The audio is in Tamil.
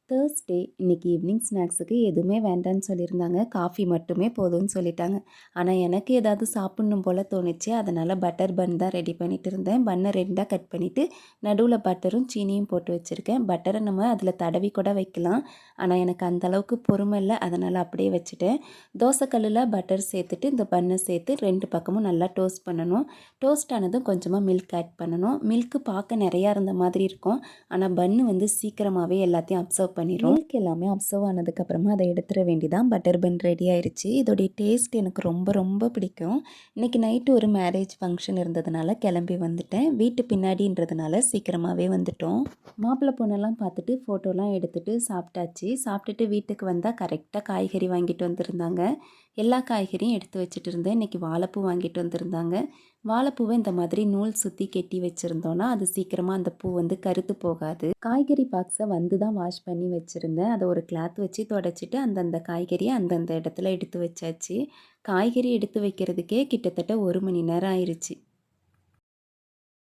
தேர்ஸ்டே இன்னைக்கு ஈவினிங் ஸ்நாக்ஸுக்கு எதுவுமே வேண்டான்னு சொல்லியிருந்தாங்க. காஃபி மட்டுமே போதும்னு சொல்லிட்டாங்க. ஆனால் எனக்கு ஏதாவது சாப்பிட்ணும் போல் தோணுச்சு. அதனால் பட்டர் பன் தான் ரெடி பண்ணிட்டு இருந்தேன். பன்னை 2ஆக கட் பண்ணிவிட்டு நடுவில் பட்டரும் சீனியும் போட்டு வச்சுருக்கேன். பட்டரை நம்ம அதில் தடவி கூட வைக்கலாம். ஆனால் எனக்கு அந்தளவுக்கு பொறுமை இல்லை. அதனால் அப்படியே வச்சுட்டேன். தோசைக்கல்லில் பட்டர் சேர்த்துட்டு இந்த பன்னை சேர்த்து 2 பக்கமும் நல்லா டோஸ்ட் பண்ணணும். டோஸ்ட் ஆனதும் கொஞ்சமாக மில்க் ஆட் பண்ணணும். மில்க்கு பார்க்க நிறையா இருந்த மாதிரி இருக்கும். ஆனால் பன்னு வந்து சீக்கிரமாகவே எல்லாத்தையும் அப்சர்வ் பண்ணிடும். மில்க் எல்லாமே அப்சர்வ் ஆனதுக்கப்புறமா அதை எடுத்துட வேண்டிதான். பட்டர் பன் ரெடி ஆயிடுச்சு. இதோடைய டேஸ்ட் எனக்கு ரொம்ப ரொம்ப பிடிக்கும். இன்றைக்கி நைட்டு ஒரு மேரேஜ் ஃபங்க்ஷன் இருந்ததுனால கிளம்பி வந்துட்டேன். வீட்டு பின்னாடின்றதுனால சீக்கிரமாகவே வந்துட்டோம். மாப்பிள்ளை பொண்ணெல்லாம் பார்த்துட்டு ஃபோட்டோலாம் எடுத்துகிட்டு சாப்பிட்டாச்சு. சாப்பிட்டுட்டு வீட்டுக்கு வந்தால் கரெக்டாக காய்கறி வாங்கிட்டு வந்திருந்தாங்க. எல்லா காய்கறியும் எடுத்து வச்சுட்டு இருந்தேன். இன்றைக்கி வாழைப்பூ வாங்கிட்டு வந்திருந்தாங்க. வாழைப்பூவை இந்த மாதிரி நூல் சுற்றி கெட்டி வச்சுருந்தோன்னா அது சீக்கிரமாக அந்த பூ வந்து கருத்து போகாது. காய்கறி பாக்ஸை வந்து தான் வாஷ் பண்ணி வச்சுருந்தேன். அதை ஒரு கிளாத் வச்சு தொடச்சிட்டு அந்தந்த காய்கறியை அந்தந்த இடத்துல எடுத்து வச்சாச்சு. காய்கறி எடுத்து வைக்கிறதுக்கே கிட்டத்தட்ட 1 மணி நேரம் ஆயிடுச்சு.